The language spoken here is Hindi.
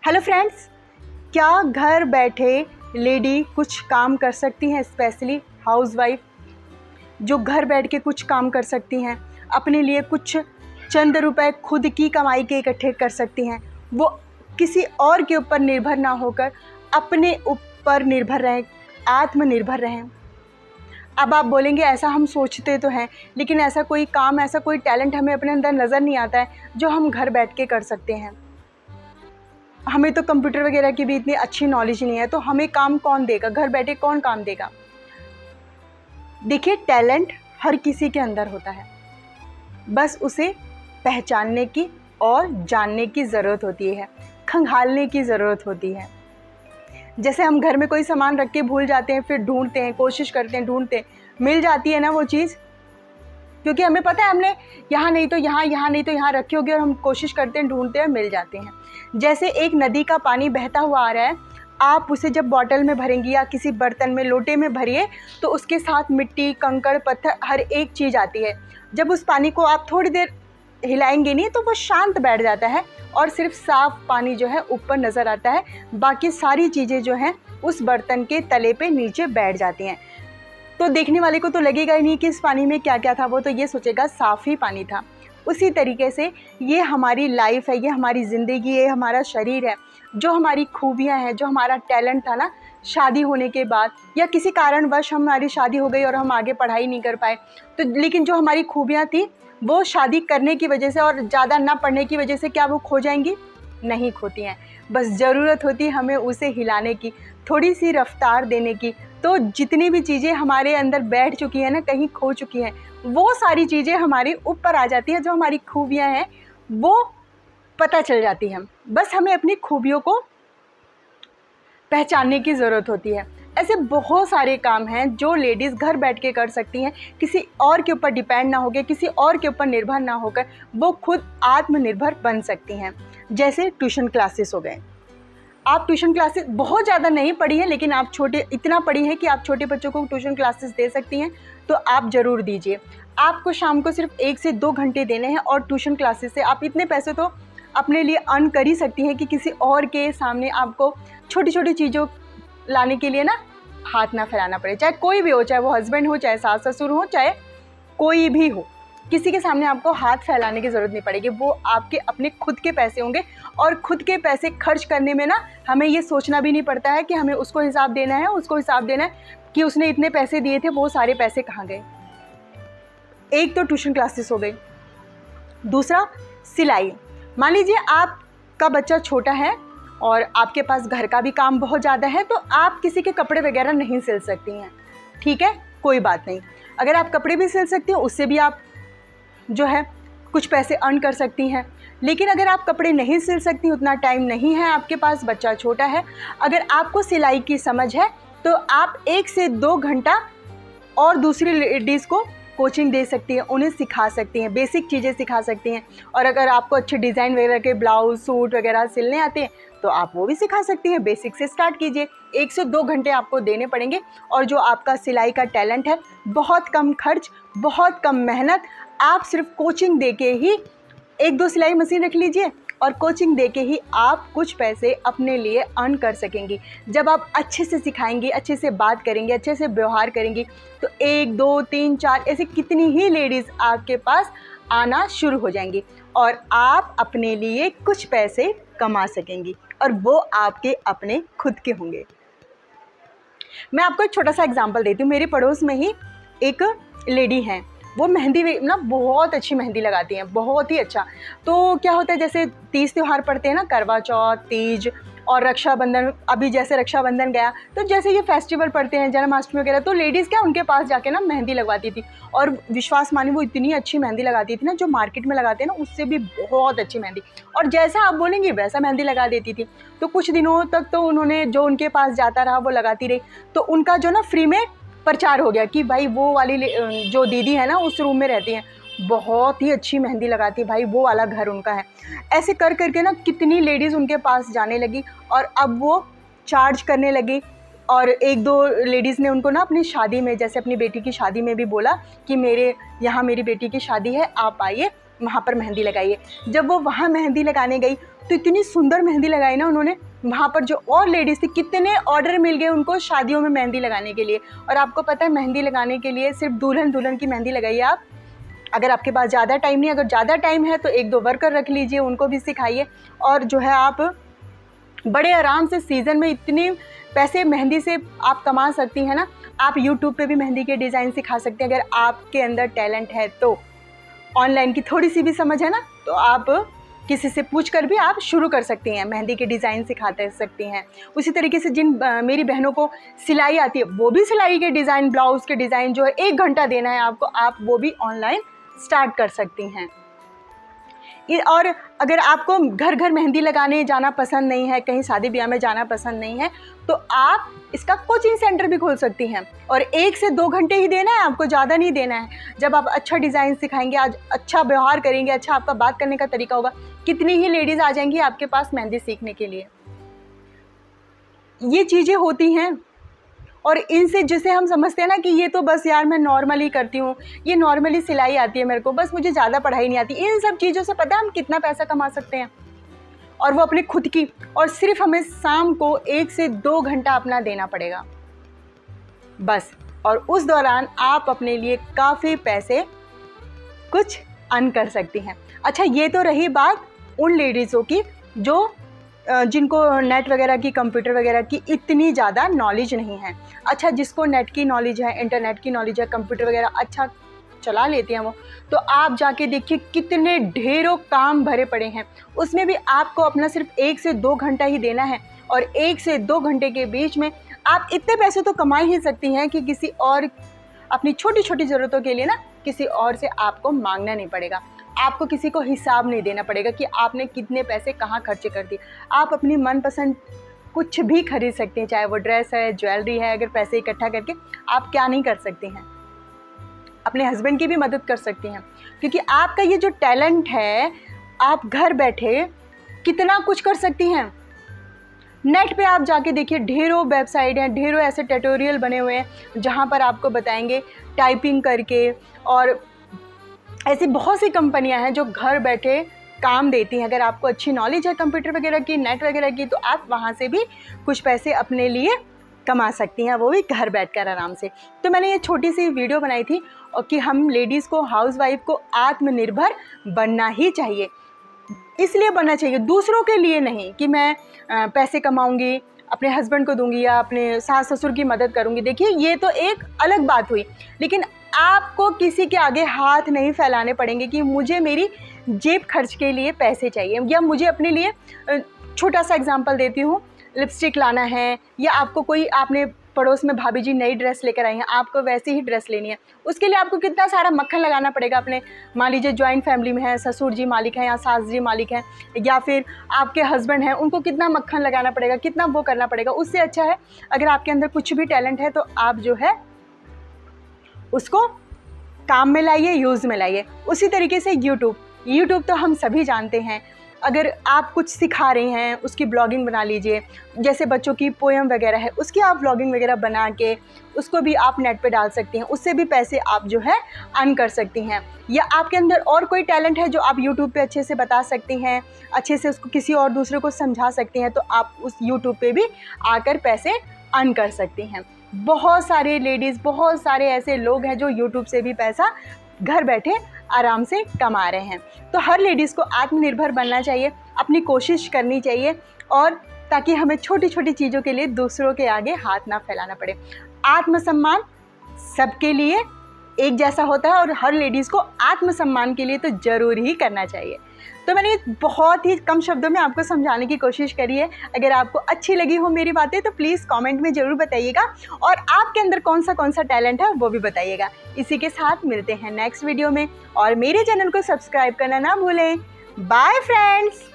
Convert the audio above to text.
हेलो फ्रेंड्स, क्या घर बैठे लेडी कुछ काम कर सकती हैं? स्पेशली हाउसवाइफ जो घर बैठ के कुछ काम कर सकती हैं, अपने लिए कुछ चंद रुपए खुद की कमाई के इकट्ठे कर सकती हैं, वो किसी और के ऊपर निर्भर ना होकर अपने ऊपर निर्भर रहें, आत्मनिर्भर रहें। अब आप बोलेंगे ऐसा हम सोचते तो हैं, लेकिन ऐसा कोई काम, ऐसा कोई टैलेंट हमें अपने अंदर नज़र नहीं आता है जो हम घर बैठ के कर सकते हैं। हमें तो कंप्यूटर वगैरह की भी इतनी अच्छी नॉलेज नहीं है, तो हमें काम कौन देगा? घर बैठे कौन काम देगा? देखिए, टैलेंट हर किसी के अंदर होता है, बस उसे पहचानने की और जानने की ज़रूरत होती है, खंगालने की ज़रूरत होती है। जैसे हम घर में कोई सामान रख के भूल जाते हैं, फिर ढूंढते हैं, कोशिश करते हैं, ढूंढते हैं, मिल जाती है ना वो चीज़, क्योंकि हमें पता है हमने यहाँ नहीं तो यहाँ, यहाँ नहीं तो यहाँ रखी होगी, और हम कोशिश करते हैं, ढूंढते हैं, मिल जाते हैं। जैसे एक नदी का पानी बहता हुआ आ रहा है, आप उसे जब बॉटल में भरेंगी या किसी बर्तन में, लोटे में भरिए, तो उसके साथ मिट्टी, कंकड़, पत्थर, हर एक चीज़ आती है। जब उस पानी को आप थोड़ी देर हिलाएंगे नहीं तो वो शांत बैठ जाता है और सिर्फ साफ पानी जो है ऊपर नज़र आता है, बाकी सारी चीज़ें जो हैं उस बर्तन के तले पे नीचे बैठ जाती हैं। तो देखने वाले को तो लगेगा ही नहीं कि इस पानी में क्या क्या था, वो तो ये सोचेगा साफ़ ही पानी था। उसी तरीके से ये हमारी लाइफ है, ये हमारी ज़िंदगी है, हमारा शरीर है, जो हमारी खूबियाँ हैं, जो हमारा टैलेंट था ना, शादी होने के बाद या किसी कारणवश हमारी शादी हो गई और हम आगे पढ़ाई नहीं कर पाए, तो लेकिन जो हमारी खूबियाँ थी वो शादी करने की वजह से और ज़्यादा ना पढ़ने की वजह से क्या वो खो जाएंगी? नहीं खोती हैं। बस ज़रूरत होती है हमें उसे हिलाने की, थोड़ी सी रफ्तार देने की। तो जितनी भी चीज़ें हमारे अंदर बैठ चुकी हैं ना, कहीं खो चुकी हैं, वो सारी चीज़ें हमारे ऊपर आ जाती हैं। जो हमारी खूबियाँ हैं वो पता चल जाती हैं, बस हमें अपनी खूबियों को पहचानने की ज़रूरत होती है। ऐसे बहुत सारे काम हैं जो लेडीज़ घर बैठ के कर सकती हैं, किसी और के ऊपर डिपेंड ना होकर, किसी और के ऊपर निर्भर ना होकर वो खुद आत्मनिर्भर बन सकती हैं। जैसे ट्यूशन क्लासेस हो गए। आप ट्यूशन क्लासेस बहुत ज़्यादा नहीं पढ़ी हैं, लेकिन आप इतना पढ़ी हैं कि आप छोटे बच्चों को ट्यूशन क्लासेस दे सकती हैं, तो आप ज़रूर दीजिए। आपको शाम को सिर्फ 1 से 2 घंटे देने हैं, और ट्यूशन क्लासेस से आप इतने पैसे तो अपने लिए अर्न कर ही सकती हैं कि किसी और के सामने आपको छोटी छोटी चीज़ों लाने के लिए ना हाथ ना फैलाना पड़े। चाहे कोई भी हो, चाहे वो हस्बैंड हो, चाहे सास ससुर हो, चाहे कोई भी हो, किसी के सामने आपको हाथ फैलाने की ज़रूरत नहीं पड़ेगी। वो आपके अपने खुद के पैसे होंगे, और खुद के पैसे खर्च करने में ना हमें ये सोचना भी नहीं पड़ता है कि हमें उसको हिसाब देना है, उसको हिसाब देना है कि उसने इतने पैसे दिए थे, वो सारे पैसे कहाँ गए। एक तो ट्यूशन क्लासेस हो गई। दूसरा, सिलाई। मान लीजिए आपका बच्चा छोटा है और आपके पास घर का भी काम बहुत ज़्यादा है, तो आप किसी के कपड़े वगैरह नहीं सिल सकती हैं, ठीक है, कोई बात नहीं। अगर आप कपड़े भी सिल सकती हैं, उससे भी आप जो है कुछ पैसे अर्न कर सकती हैं। लेकिन अगर आप कपड़े नहीं सिल सकती, उतना टाइम नहीं है आपके पास, बच्चा छोटा है, अगर आपको सिलाई की समझ है, तो आप 1 से 2 घंटा और दूसरी लेडीज़ को कोचिंग दे सकती हैं, उन्हें सिखा सकती हैं, बेसिक चीज़ें सिखा सकती हैं। और अगर आपको अच्छे डिज़ाइन वगैरह के ब्लाउज, सूट वगैरह सिलने आते हैं, तो आप वो भी सिखा सकती हैं। बेसिक से स्टार्ट कीजिए। 1 से 2 घंटे आपको देने पड़ेंगे, और जो आपका सिलाई का टैलेंट है, बहुत कम खर्च, बहुत कम मेहनत, आप सिर्फ कोचिंग दे के ही 1-2 सिलाई मशीन रख लीजिए, और कोचिंग देके ही आप कुछ पैसे अपने लिए अर्न कर सकेंगी। जब आप अच्छे से सिखाएंगी, अच्छे से बात करेंगी, अच्छे से व्यवहार करेंगी, तो 1, 2, 3, 4 ऐसे कितनी ही लेडीज़ आपके पास आना शुरू हो जाएंगी, और आप अपने लिए कुछ पैसे कमा सकेंगी, और वो आपके अपने खुद के होंगे। मैं आपको एक छोटा सा एग्जाम्पल देती हूँ। मेरे पड़ोस में ही एक लेडी हैं, वो मेहंदी ना बहुत अच्छी मेहंदी लगाती हैं, बहुत ही अच्छा। तो क्या होता है, जैसे तीज त्यौहार पड़ते हैं ना, करवा चौथ, तीज और रक्षाबंधन, अभी जैसे रक्षाबंधन गया, तो जैसे ये फेस्टिवल पड़ते हैं, जन्माष्टमी वगैरह, तो लेडीज़ क्या उनके पास जाके ना मेहंदी लगवाती थी, और विश्वास मानिए वो इतनी अच्छी मेहंदी लगाती थी ना, जो मार्केट में लगाते हैं ना उससे भी बहुत अच्छी मेहंदी, और जैसा आप बोलेंगे वैसा मेहंदी लगा देती थी। तो कुछ दिनों तक तो उन्होंने, जो उनके पास जाता रहा वो लगाती रही, तो उनका जो ना फ्री में प्रचार हो गया कि भाई वो वाली जो दीदी है ना उस रूम में रहती हैं, बहुत ही अच्छी मेहंदी लगाती है, भाई वो वाला घर उनका है। ऐसे कर करके ना कितनी लेडीज़ उनके पास जाने लगी, और अब वो चार्ज करने लगी। और 1-2 लेडीज़ ने उनको ना अपनी शादी में, जैसे अपनी बेटी की शादी में भी बोला कि मेरे यहाँ मेरी बेटी की शादी है, आप आइए, वहाँ पर मेहंदी लगाइए। जब वो वहाँ मेहंदी लगाने गई तो इतनी सुंदर मेहंदी लगाई ना उन्होंने, वहाँ पर जो और लेडीज़ थी कितने ऑर्डर मिल गए उनको शादियों में मेहंदी लगाने के लिए। और आपको पता है मेहंदी लगाने के लिए सिर्फ दुल्हन की मेहंदी लगाइए आप। अगर आपके पास ज़्यादा टाइम नहीं, अगर ज़्यादा टाइम है तो 1-2 वर्कर रख लीजिए, उनको भी सिखाइए। और जो है आप बड़े आराम से सीज़न में इतने पैसे मेहंदी से आप कमा सकती हैं ना। आप यूट्यूब पे भी मेहंदी के डिज़ाइन सिखा सकते हैं अगर आपके अंदर टैलेंट है तो। ऑनलाइन की थोड़ी सी भी समझ है ना तो आप किसी से पूछ कर भी आप शुरू कर सकती हैं, मेहंदी के डिज़ाइन सिखाते सकती हैं। उसी तरीके से जिन मेरी बहनों को सिलाई आती है वो भी सिलाई के डिज़ाइन, ब्लाउज़ के डिज़ाइन जो है 1 घंटा देना है आपको, आप वो भी ऑनलाइन स्टार्ट कर सकती हैं। और अगर आपको घर घर मेहंदी लगाने जाना पसंद नहीं है, कहीं शादी ब्याह में जाना पसंद नहीं है, तो आप इसका कोचिंग सेंटर भी खोल सकती हैं। और 1 से 2 घंटे ही देना है आपको, ज़्यादा नहीं देना है। जब आप अच्छा डिज़ाइन सिखाएंगे, आज अच्छा व्यवहार करेंगे, अच्छा आपका बात करने का तरीका होगा, कितनी ही लेडीज़ आ जाएंगी आपके पास मेहंदी सीखने के लिए। ये चीज़ें होती हैं और इनसे जिसे हम समझते हैं ना कि ये तो बस यार मैं नॉर्मली करती हूँ, ये नॉर्मली सिलाई आती है मेरे को, बस मुझे ज़्यादा पढ़ाई नहीं आती। इन सब चीज़ों से पता है हम कितना पैसा कमा सकते हैं, और वो अपने खुद की। और सिर्फ हमें शाम को 1 से 2 घंटा अपना देना पड़ेगा बस। और उस दौरान आप अपने लिए काफ़ी पैसे कुछ अर्न कर सकती हैं। अच्छा, ये तो रही बात उन लेडीज़ों की जो जिनको नेट वगैरह की, कंप्यूटर वगैरह की इतनी ज़्यादा नॉलेज नहीं है। अच्छा, जिसको नेट की नॉलेज है, इंटरनेट की नॉलेज है, कंप्यूटर वगैरह अच्छा चला लेते हैं वो, तो आप जाके देखिए कितने ढेरों काम भरे पड़े हैं। उसमें भी आपको अपना सिर्फ 1 से 2 घंटा ही देना है, और 1 से 2 घंटे के बीच में आप इतने पैसे तो कमा ही सकती हैं कि किसी और अपनी छोटी छोटी ज़रूरतों के लिए ना किसी और से आपको मांगना नहीं पड़ेगा। आपको किसी को हिसाब नहीं देना पड़ेगा कि आपने कितने पैसे कहाँ खर्चे कर दिए। आप अपनी मनपसंद कुछ भी खरीद सकते हैं, चाहे वो ड्रेस है, ज्वेलरी है। अगर पैसे इकट्ठा करके आप क्या नहीं कर सकते हैं, अपने हस्बैंड की भी मदद कर सकती हैं। क्योंकि आपका ये जो टैलेंट है, आप घर बैठे कितना कुछ कर सकती हैं। नेट पे आप जाके देखिए, ढेरों वेबसाइट हैं, ढेरों ऐसे ट्यूटोरियल बने हुए हैं जहाँ पर आपको बताएंगे टाइपिंग करके। और ऐसी बहुत सी कंपनियां हैं जो घर बैठे काम देती हैं। अगर आपको अच्छी नॉलेज है कंप्यूटर वगैरह की, नेट वगैरह की, तो आप वहाँ से भी कुछ पैसे अपने लिए कमा सकती हैं, वो भी घर बैठकर आराम से। तो मैंने ये छोटी सी वीडियो बनाई थी और कि हम लेडीज़ को, हाउसवाइफ को आत्मनिर्भर बनना ही चाहिए। इसलिए बनना चाहिए, दूसरों के लिए नहीं कि मैं पैसे कमाऊंगी, अपने हस्बैंड को दूंगी या अपने सास ससुर की मदद करूंगी। देखिए, ये तो एक अलग बात हुई, लेकिन आपको किसी के आगे हाथ नहीं फैलाने पड़ेंगे कि मुझे मेरी जेब खर्च के लिए पैसे चाहिए, या मुझे अपने लिए, छोटा सा एग्जांपल देती हूँ, लिपस्टिक लाना है, या आपको कोई, आपने पड़ोस में भाभी जी नई ड्रेस लेकर आई हैं, आपको वैसी ही ड्रेस लेनी है। उसके लिए आपको कितना सारा मक्खन लगाना पड़ेगा अपने, मान लीजिए जॉइंट फैमिली में है, ससुर जी मालिक हैं या सास जी मालिक हैं, या फिर आपके हस्बैंड हैं, उनको कितना मक्खन लगाना पड़ेगा, कितना वो करना पड़ेगा। उससे अच्छा है अगर आपके अंदर कुछ भी टैलेंट है तो आप जो है उसको काम में लाइए, यूज़ में लाइए। उसी तरीके से यूट्यूब तो हम सभी जानते हैं। अगर आप कुछ सिखा रहे हैं, उसकी ब्लॉगिंग बना लीजिए। जैसे बच्चों की पोएम वगैरह है, उसकी आप ब्लॉगिंग वगैरह बना के उसको भी आप नेट पे डाल सकती हैं, उससे भी पैसे आप जो है अर्न कर सकती हैं। या आपके अंदर और कोई टैलेंट है जो आप यूट्यूब पे अच्छे से बता सकती हैं, अच्छे से उसको किसी और दूसरे को समझा सकती हैं, तो आप उस यूट्यूब पे भी आकर पैसे अर्न कर सकती हैं। बहुत सारे लेडीज़, बहुत सारे ऐसे लोग हैं जो यूट्यूब से भी पैसा घर बैठे आराम से कमा रहे हैं। तो हर लेडीज़ को आत्मनिर्भर बनना चाहिए, अपनी कोशिश करनी चाहिए, और ताकि हमें छोटी छोटी चीज़ों के लिए दूसरों के आगे हाथ ना फैलाना पड़े। आत्मसम्मान सबके लिए एक जैसा होता है, और हर लेडीज़ को आत्मसम्मान के लिए तो ज़रूर ही करना चाहिए। तो मैंने बहुत ही कम शब्दों में आपको समझाने की कोशिश करी है। अगर आपको अच्छी लगी हो मेरी बातें तो प्लीज़ कमेंट में ज़रूर बताइएगा, और आपके अंदर कौन सा टैलेंट है वो भी बताइएगा। इसी के साथ मिलते हैं नेक्स्ट वीडियो में, और मेरे चैनल को सब्सक्राइब करना ना भूलें। Bye friends.